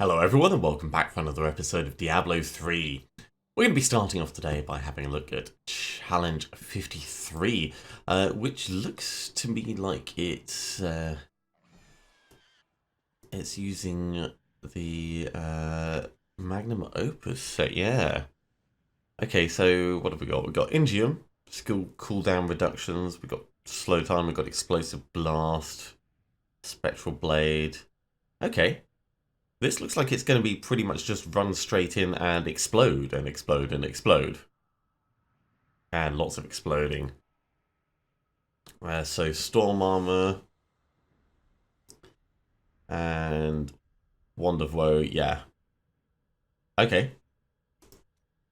Hello everyone and welcome back for another episode of Diablo 3. We're going to be starting off today by having a look at Challenge 53, which looks to me like it's using the Magnum Opus set, yeah. Okay, so what have we got? We've got Ingium, skill cooldown reductions, we've got slow time, we've got explosive blast, spectral blade. Okay. This looks like it's going to be pretty much just run straight in and explode and explode and explode. And lots of exploding. So Storm Armor. And Wand of Woe, yeah. Okay.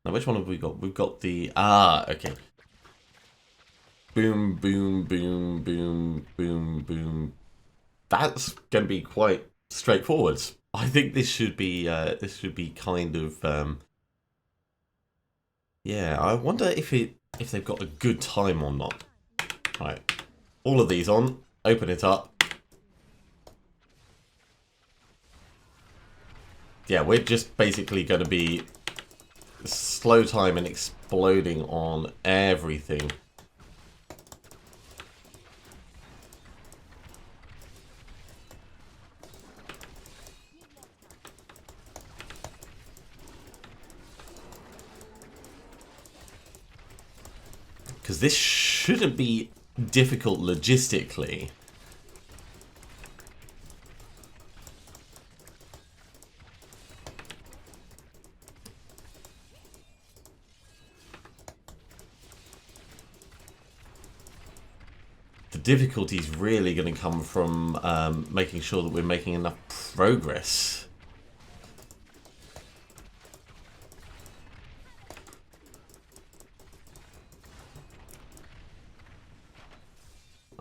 Now which one have we got? We've got the... okay. Boom, boom, boom, boom, boom, boom. That's going to be quite straightforward. I think this should be kind of yeah. I wonder if they've got a good time or not. Right, all of these on. Open it up. Yeah, we're just basically going to be slow time and exploding on everything. Because this shouldn't be difficult logistically. The difficulty is really going to come from making sure that we're making enough progress.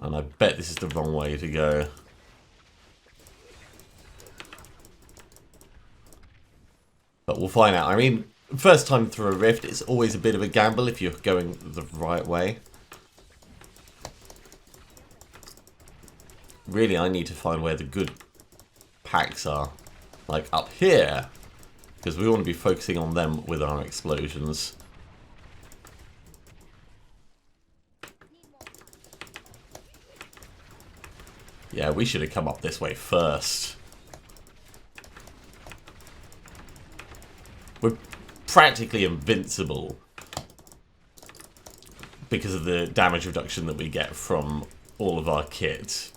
And I bet this is the wrong way to go. But we'll find out. I mean, first time through a rift, it's always a bit of a gamble if you're going the right way. Really, I need to find where the good packs are. Like up here. Because we want to be focusing on them with our explosions. Yeah, we should have come up this way first. We're practically invincible because of the damage reduction that we get from all of our kit.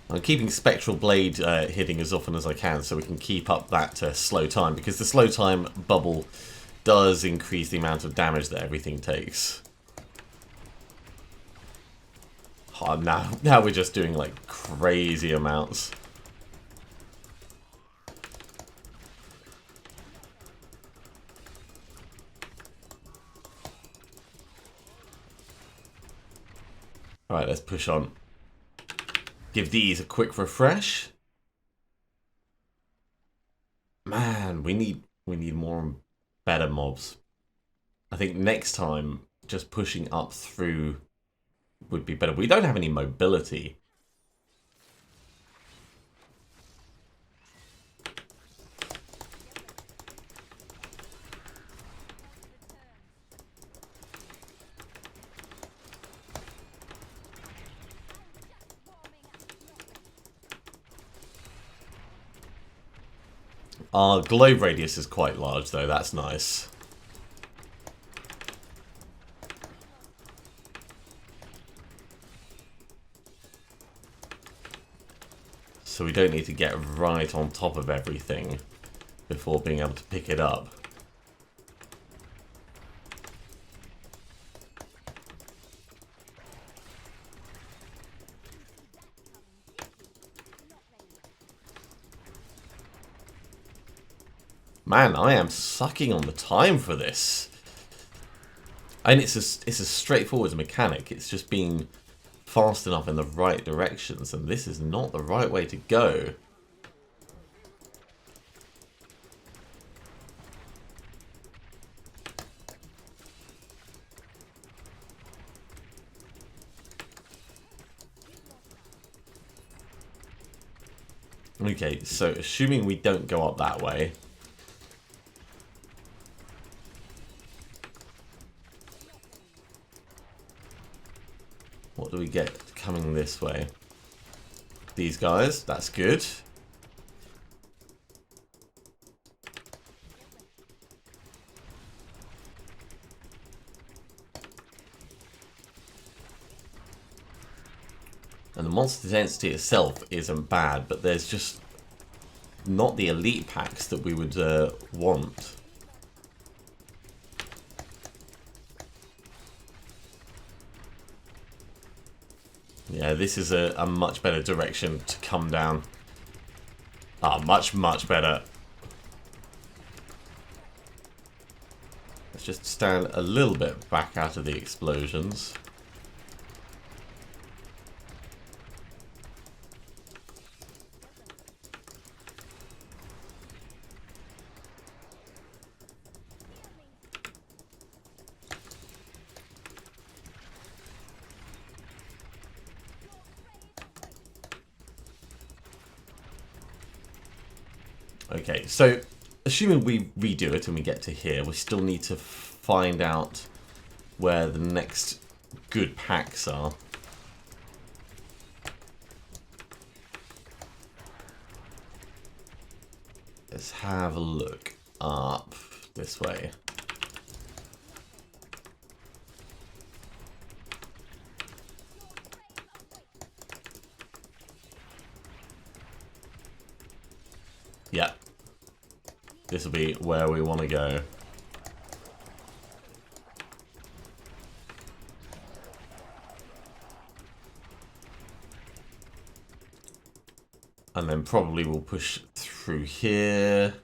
I'm keeping Spectral Blade hitting as often as I can so we can keep up that slow time, because the slow time bubble does increase the amount of damage that everything takes. Oh, now we're just doing like crazy amounts. Alright, let's push on. Give these a quick refresh. Man, we need more and better mobs. I think next time just pushing up through would be better. We don't have any mobility. Our globe radius is quite large though, that's nice. So we don't need to get right on top of everything before being able to pick it up. Man, I am sucking on the time for this. And it's as straightforward as a mechanic. It's just being fast enough in the right directions, and this is not the right way to go. Okay, so assuming we don't go up that way. What do we get coming this way? These guys, that's good. And the monster density itself isn't bad, but there's just not the elite packs that we would want. Yeah, this is a much better direction to come down. Ah, much, much better. Let's just stand a little bit back out of the explosions. Okay, so assuming we redo it and we get to here, we still need to find out where the next good packs are. Let's have a look up this way. Yeah. This will be where we want to go. And then probably we'll push through here.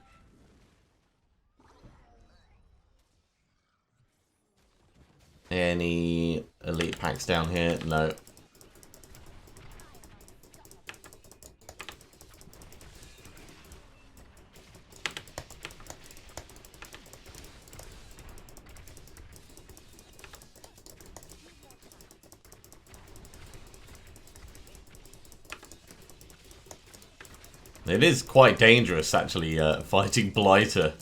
Any elite packs down here? No. It is quite dangerous, actually, fighting Blighter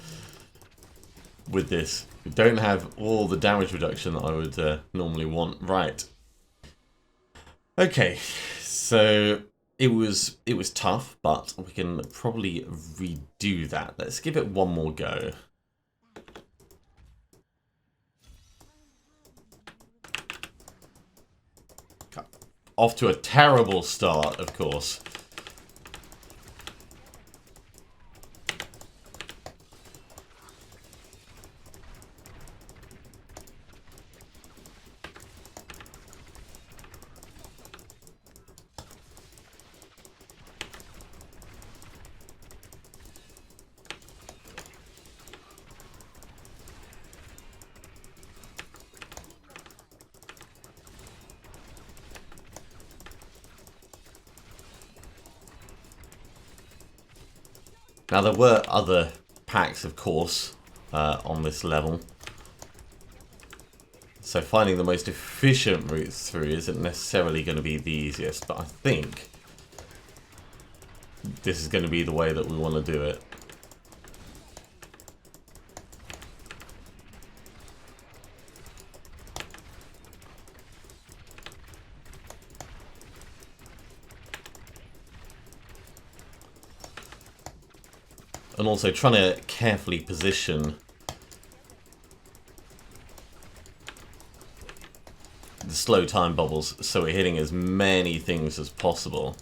with this. We don't have all the damage reduction that I would normally want. Right. Okay, so it was tough, but we can probably redo that. Let's give it one more go. Off to a terrible start, of course. Now, there were other packs, of course, on this level. So finding the most efficient route through isn't necessarily going to be the easiest, but I think this is going to be the way that we want to do it. And also trying to carefully position the slow time bubbles so we're hitting as many things as possible.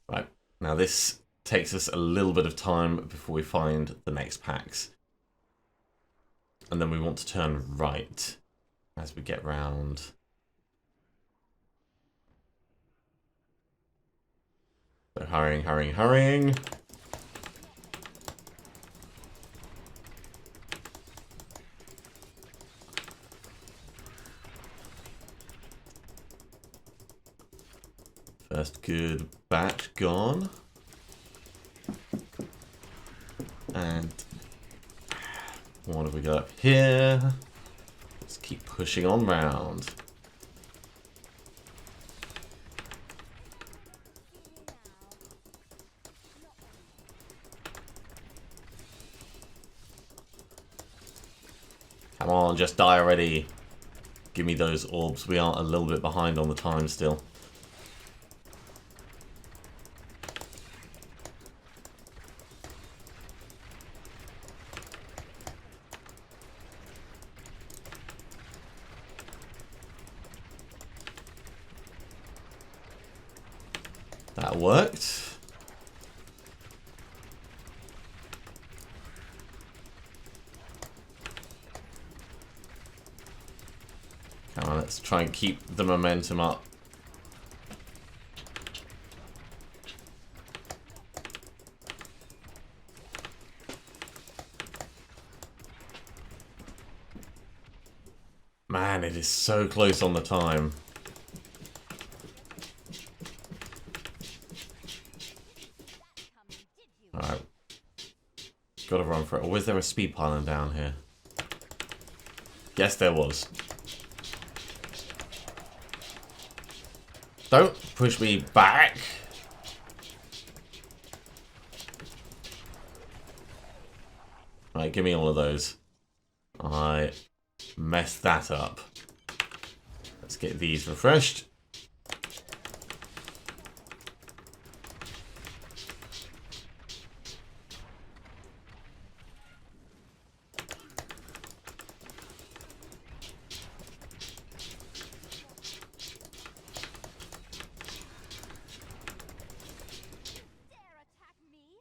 Right, now this takes us a little bit of time before we find the next packs. And then we want to turn right as we get round. So hurrying, hurrying, hurrying. First good batch gone. And what have we got up here? keep pushing on round. Come on, just die already. Give me those orbs. We are a little bit behind on the time still. That worked. Come on, let's try and keep the momentum up. Man, it is so close on the time. Alright. Gotta run for it. Or was there a speed pylon down here? Yes, there was. Don't push me back. Right, give me all of those. I messed that up. Let's get these refreshed.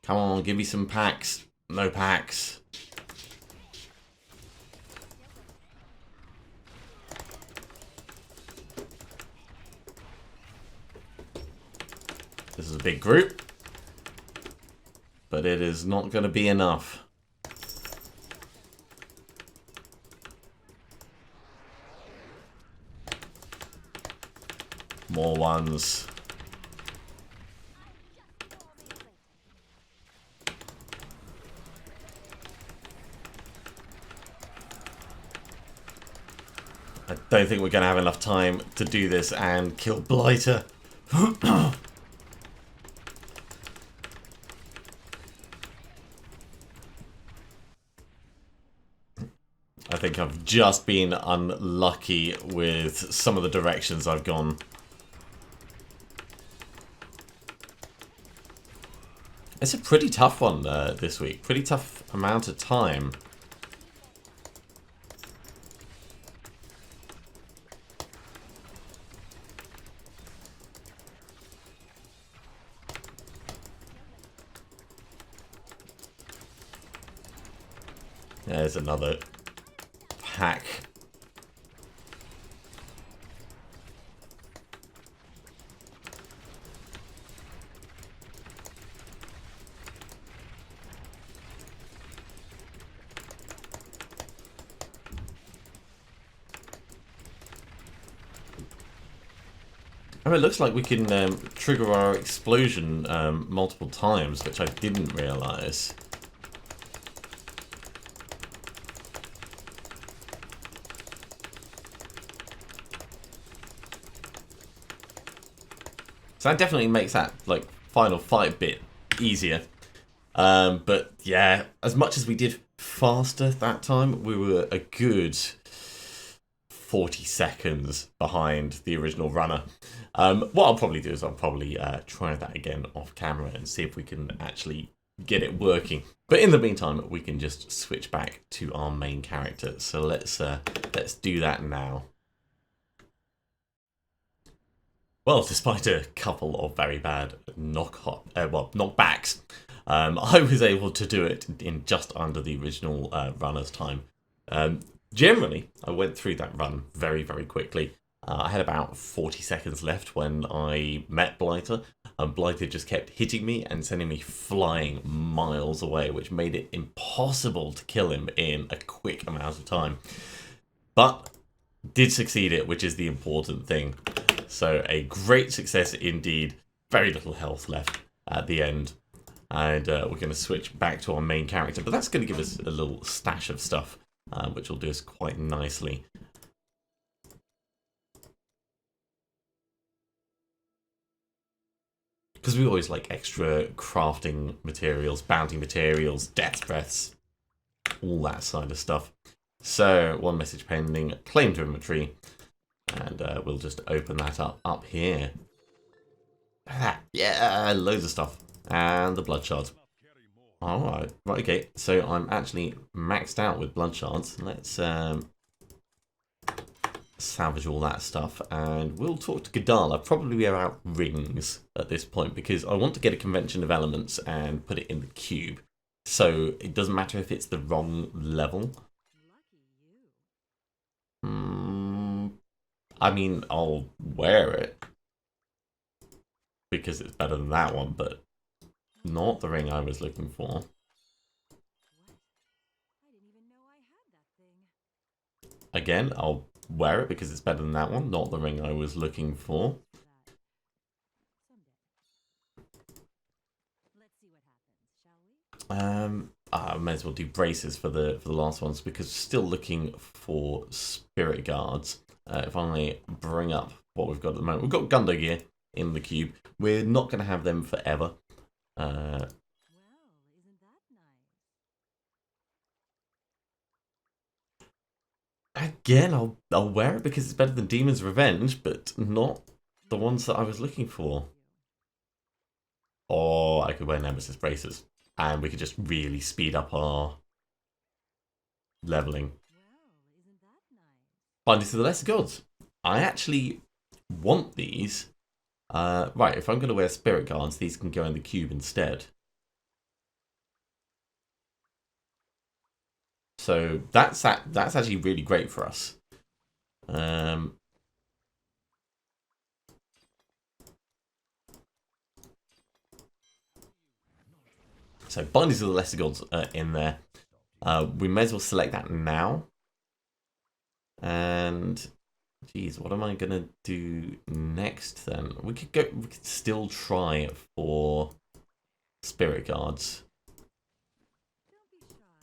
Come on, give me some packs. No packs. This is a big group, but it is not going to be enough. More ones. I don't think we're going to have enough time to do this and kill Blighter. I think I've just been unlucky with some of the directions I've gone. It's a pretty tough one this week. Pretty tough amount of time. There's another pack. Oh, it looks like we can trigger our explosion multiple times, which I didn't realise. So that definitely makes that like final fight bit easier. But yeah, as much as we did faster that time, we were a good 40 seconds behind the original runner. What I'll probably do is I'll probably try that again off camera and see if we can actually get it working. But in the meantime, we can just switch back to our main character. So let's do that now. Well, despite a couple of very bad knockbacks, I was able to do it in just under the original runner's time. Generally, I went through that run very, very quickly. I had about 40 seconds left when I met Blighter, and Blighter just kept hitting me and sending me flying miles away, which made it impossible to kill him in a quick amount of time. But did succeed it, which is the important thing. So a great success indeed. Very little health left at the end. And we're going to switch back to our main character. But that's going to give us a little stash of stuff, which will do us quite nicely. Because we always like extra crafting materials, bounty materials, death breaths, all that side of stuff. So, one message pending, claim to inventory, and we'll just open that up here. Yeah, loads of stuff. And the blood shards. Alright, right, okay. So I'm actually maxed out with blood shards. Let's salvage all that stuff, and we'll talk to Gadala, probably about rings at this point, because I want to get a convention of elements and put it in the cube. So it doesn't matter if it's the wrong level. I mean, I'll wear it because it's better than that one, but not the ring I was looking for. Again, I'll wear it because it's better than that one, not the ring I was looking for. I may as well do braces for the last ones because still looking for spirit guards. If I bring up what we've got at the moment, we've got Gundo gear in the cube. We're not going to have them forever. Again, I'll wear it because it's better than Demon's Revenge, but not the ones that I was looking for. Or I could wear Nemesis braces, and we could just really speed up our leveling. Bindings to the Lesser Gods. I actually want these. Right, if I'm going to wear Spirit Guards, these can go in the cube instead. So that's actually really great for us. So Bindings of the Lesser Gods are in there. We may as well select that now. And geez, what am I gonna do next then? We could still try for Spirit Guards.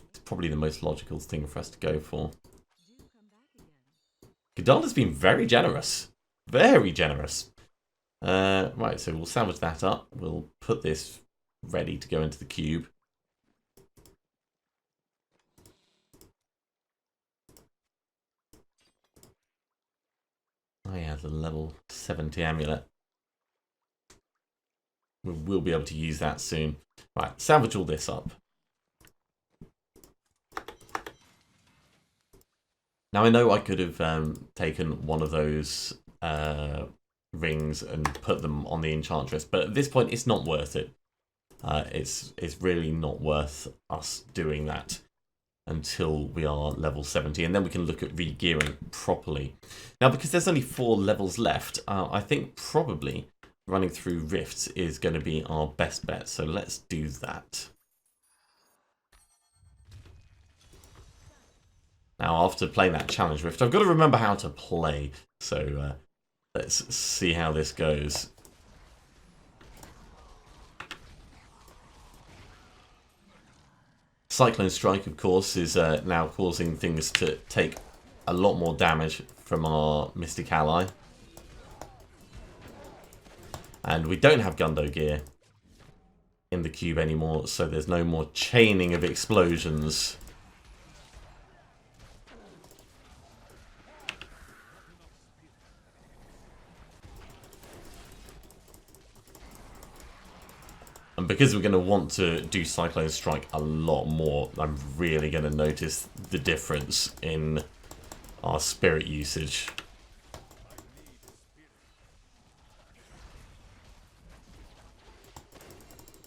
It's probably the most logical thing for us to go for. Gadala's been very generous. Very generous. Right, so we'll salvage that up. We'll put this ready to go into the cube. Oh yeah, the level 70 amulet. We'll be able to use that soon. Right, salvage all this up. Now I know I could have taken one of those rings and put them on the Enchantress, but at this point it's not worth it. It's really not worth us doing that until we are level 70, and then we can look at re-gearing properly. Now, because there's only 4 levels left, I think probably running through rifts is going to be our best bet, so let's do that. Now, after playing that challenge rift, I've got to remember how to play, so let's see how this goes. Cyclone Strike, of course, is now causing things to take a lot more damage from our Mystic ally. And we don't have Gundo gear in the cube anymore, so there's no more chaining of explosions. And because we're going to want to do Cyclone Strike a lot more, I'm really going to notice the difference in our spirit usage.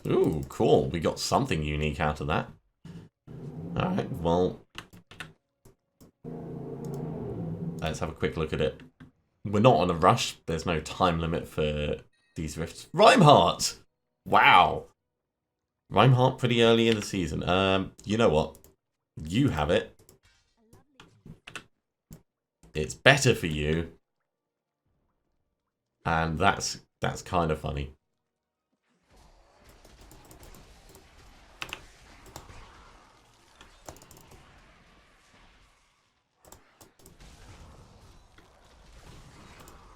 Ooh, cool. We got something unique out of that. Alright, well, let's have a quick look at it. We're not on a rush. There's no time limit for these rifts. Rhymeheart! Wow. Rhymeheart pretty early in the season. You know what? You have it. It's better for you. And that's kind of funny.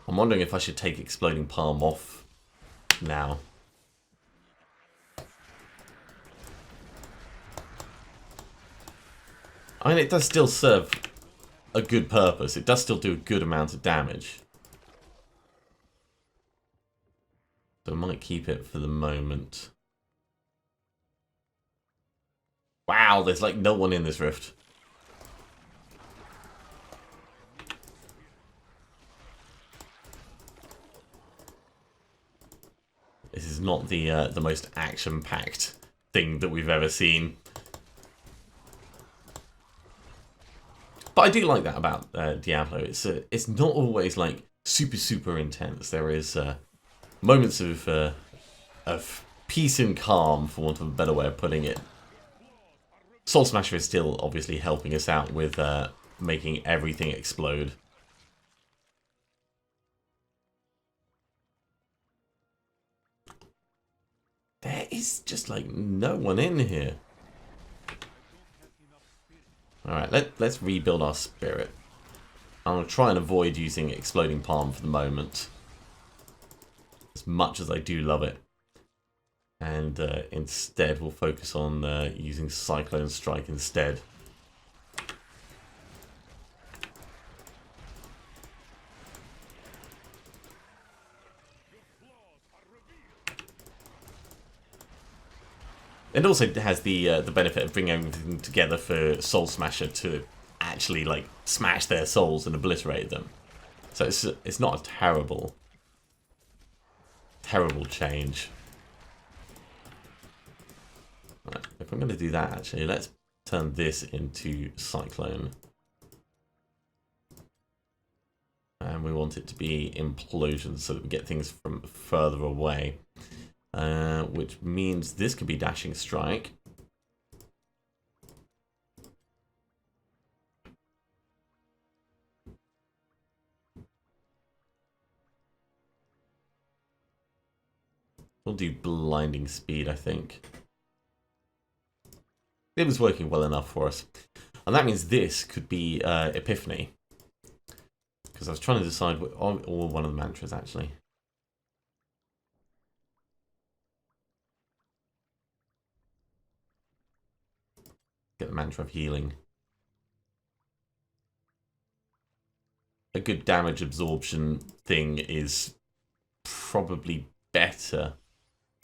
I'm wondering if I should take Exploding Palm off now. I mean, it does still serve a good purpose. It does still do a good amount of damage. So I might keep it for the moment. Wow, there's like no one in this rift. This is not the most action-packed thing that we've ever seen. But I do like that about Diablo. It's not always like super intense. There is moments of peace and calm, for want of a better way of putting it. Soul Smasher is still obviously helping us out with making everything explode. There is just like no one in here. Alright, let's rebuild our spirit. I'm going to try and avoid using Exploding Palm for the moment. As much as I do love it. And instead we'll focus on using Cyclone Strike instead. It also has the benefit of bringing everything together for Soul Smasher to actually like smash their souls and obliterate them. So it's not a terrible change. Right, if I'm going to do that, actually, let's turn this into Cyclone. And we want it to be Implosion so that we get things from further away. Which means this could be Dashing Strike. We'll do Blinding Speed, I think. It was working well enough for us. And that means this could be Epiphany. Because I was trying to decide, or one of the mantras, actually. Get the mantra of healing. A good damage absorption thing is probably better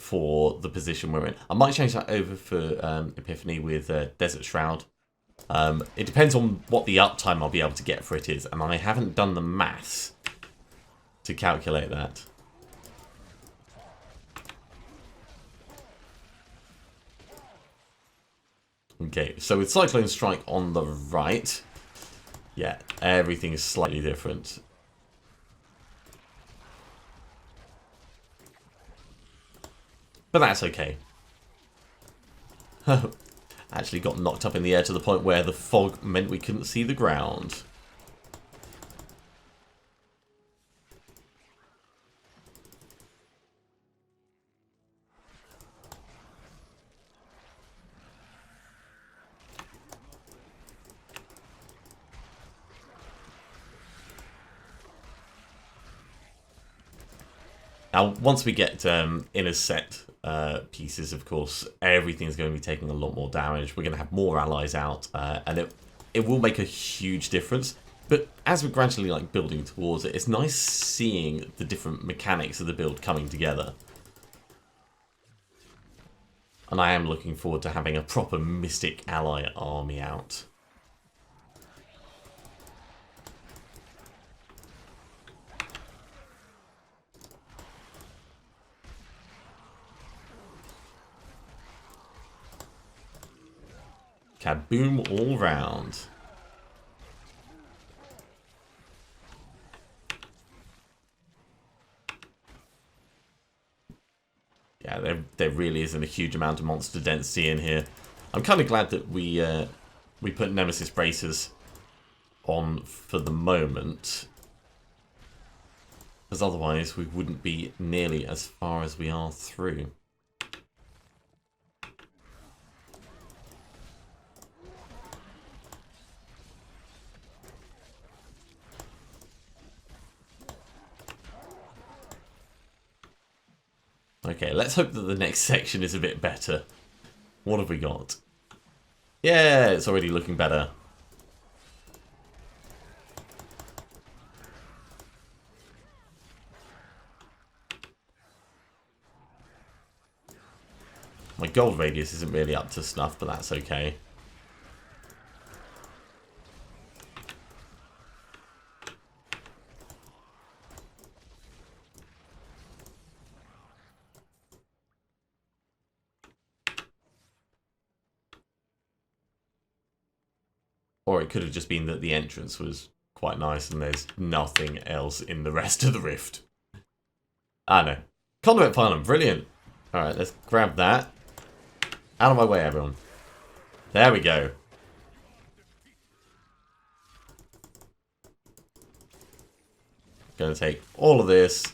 for the position we're in. I might change that over for Epiphany with Desert Shroud. It depends on what the uptime I'll be able to get for it is, and I haven't done the maths to calculate that. Okay, so with Cyclone Strike on the right, yeah, everything is slightly different. But that's okay. Actually got knocked up in the air to the point where the fog meant we couldn't see the ground. Now, once we get inner set pieces, of course, everything's going to be taking a lot more damage. We're going to have more allies out, and it will make a huge difference. But as we're gradually like building towards it, it's nice seeing the different mechanics of the build coming together. And I am looking forward to having a proper Mystic ally army out. Kaboom all round. Yeah, there really isn't a huge amount of monster density in here. I'm kind of glad that we put Nemesis Bracers on for the moment, because otherwise we wouldn't be nearly as far as we are through. Okay, let's hope that the next section is a bit better. What have we got? Yeah, it's already looking better. My gold radius isn't really up to snuff, but that's okay. Or it could have just been that the entrance was quite nice and there's nothing else in the rest of the rift. I know. Conduit pylon, brilliant. Alright, let's grab that. Out of my way, everyone. There we go. Gonna take all of this.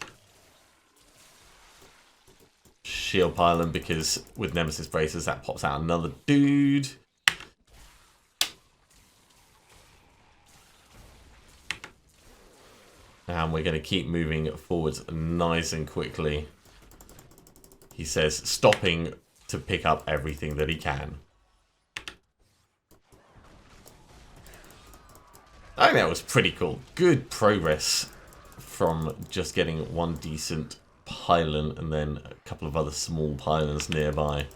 Shield pylon, because with Nemesis Bracers that pops out another dude. And we're going to keep moving forwards nice and quickly. He says, stopping to pick up everything that he can. I think that was pretty cool. Good progress from just getting one decent pylon and then a couple of other small pylons nearby.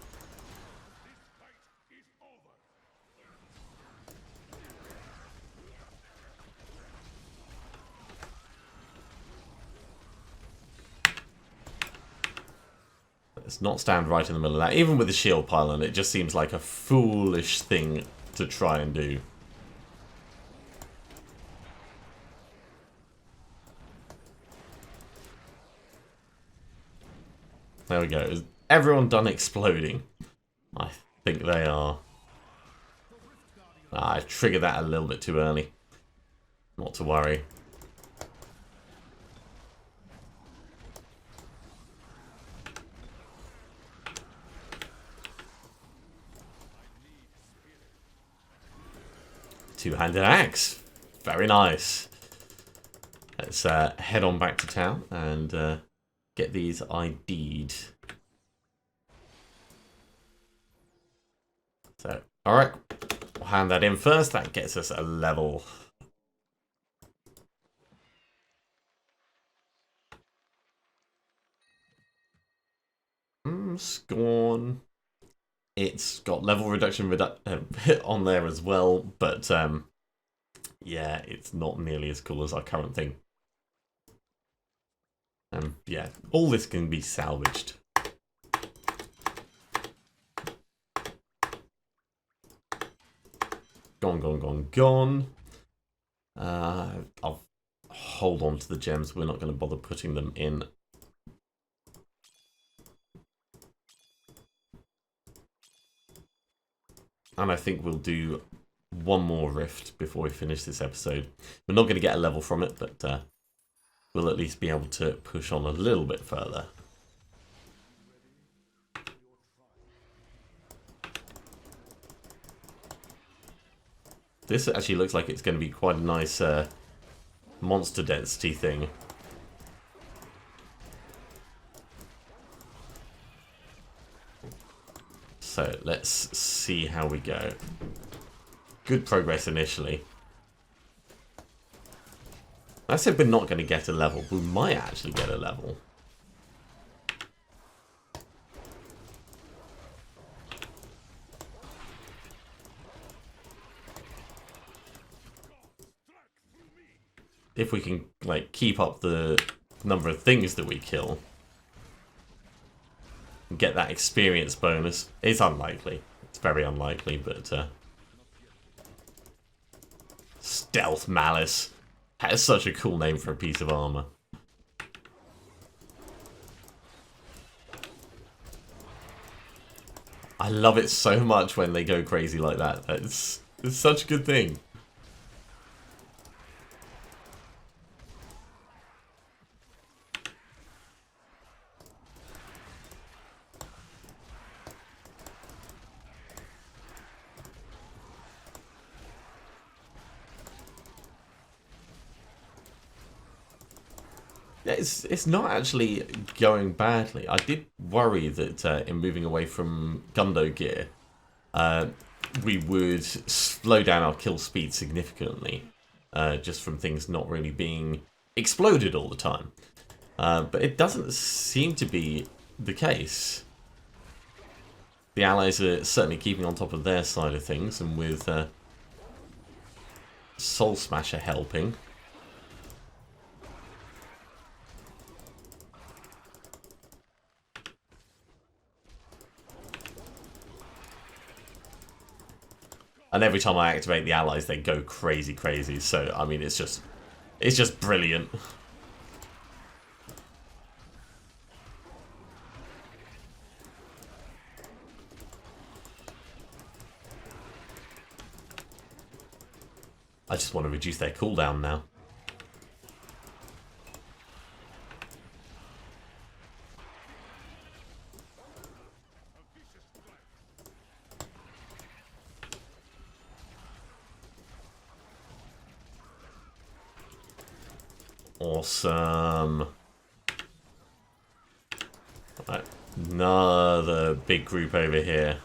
Let's not stand right in the middle of that. Even with the shield pylon, it just seems like a foolish thing to try and do. There we go. Is everyone done exploding? I think they are. I triggered that a little bit too early. Not to worry. Two-handed axe. Very nice. Let's head on back to town and get these ID'd. So, alright. We'll hand that in first. That gets us a level. Scorn. It's got level reduction on there as well, but yeah, it's not nearly as cool as our current thing. And yeah, all this can be salvaged. Gone, gone, gone, gone. I'll hold on to the gems. We're not going to bother putting them in. And I think we'll do one more rift before we finish this episode. We're not going to get a level from it, but we'll at least be able to push on a little bit further. This actually looks like it's going to be quite a nice monster density thing. So let's see how we go. Good progress initially. I said we're not going to get a level. We might actually get a level. If we can like keep up the number of things that we kill. Get that experience bonus. It's unlikely. It's very unlikely, but Stealth Malice. That is such a cool name for a piece of armor. I love it so much when they go crazy like that. It's such a good thing. Yeah, it's not actually going badly. I did worry that in moving away from Gundo gear, we would slow down our kill speed significantly, just from things not really being exploded all the time. But it doesn't seem to be the case. The allies are certainly keeping on top of their side of things, and with Soul Smasher helping. And every time I activate the allies, they go crazy, crazy. So, I mean, it's just brilliant. I just want to reduce their cooldown now. Awesome. Right, another big group over here.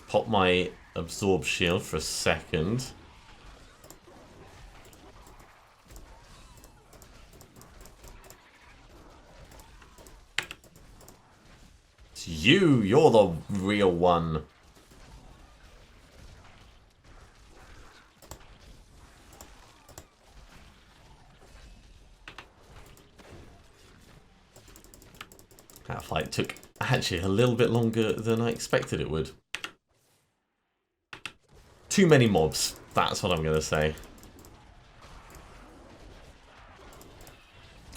Pop my absorb shield for a second. It's you! You're the real one. That fight took actually a little bit longer than I expected it would. Too many mobs, that's what I'm going to say.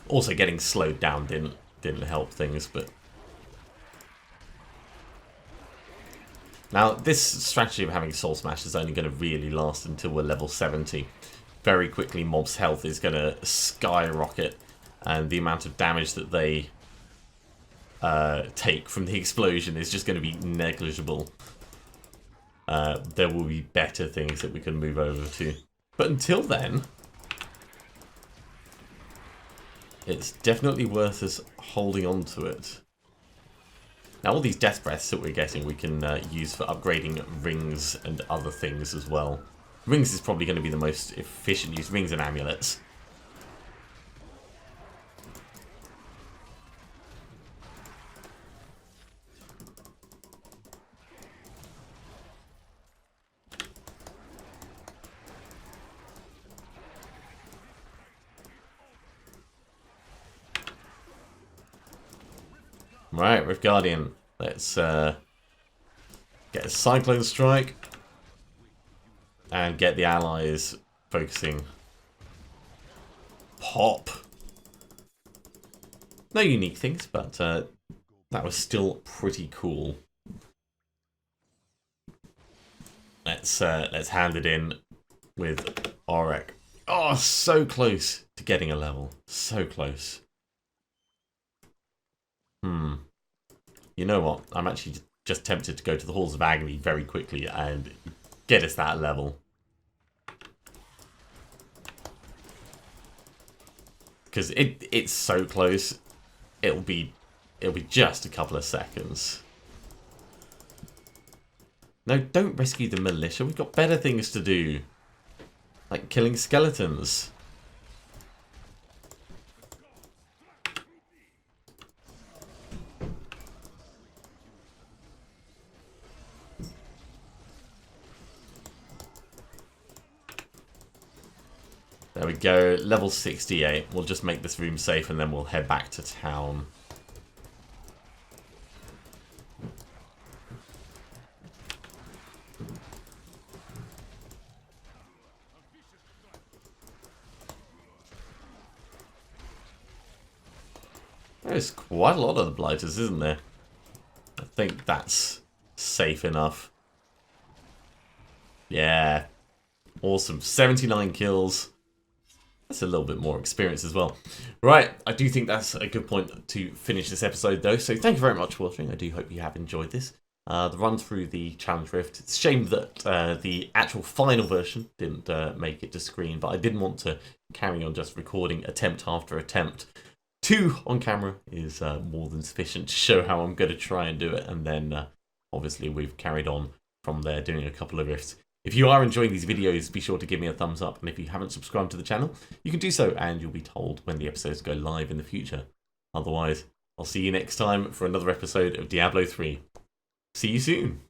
Also, getting slowed down didn't help things, but... Now, this strategy of having Soul Smash is only going to really last until we're level 70. Very quickly, mobs' health is going to skyrocket, and the amount of damage that they take from the explosion is just going to be negligible. There will be better things that we can move over to. But until then, it's definitely worth us holding on to it. Now all these death breaths that we're getting we can use for upgrading rings and other things as well. Rings is probably going to be the most efficient use, rings and amulets. Right, Rift Guardian. Let's get a Cyclone Strike and get the allies focusing. Pop. No unique things, but that was still pretty cool. Let's hand it in with Aurek. Oh, so close to getting a level. So close. You know what? I'm actually just tempted to go to the Halls of Agony very quickly and get us that level. Because it's so close. It'll be just a couple of seconds. No, don't rescue the militia. We've got better things to do. Like killing skeletons. There we go, level 68. We'll just make this room safe and then we'll head back to town. There's quite a lot of the Blighters, isn't there? I think that's safe enough. Yeah. Awesome. 79 kills. That's a little bit more experience as well. Right, I do think that's a good point to finish this episode though. So thank you very much for watching. I do hope you have enjoyed this. The run through the Challenge Rift. It's a shame that the actual final version didn't make it to screen, but I didn't want to carry on just recording attempt after attempt. 2 on camera is more than sufficient to show how I'm going to try and do it, and then obviously we've carried on from there doing a couple of rifts If you are enjoying these videos, be sure to give me a thumbs up, and if you haven't subscribed to the channel, you can do so and you'll be told when the episodes go live in the future. Otherwise, I'll see you next time for another episode of Diablo 3. See you soon!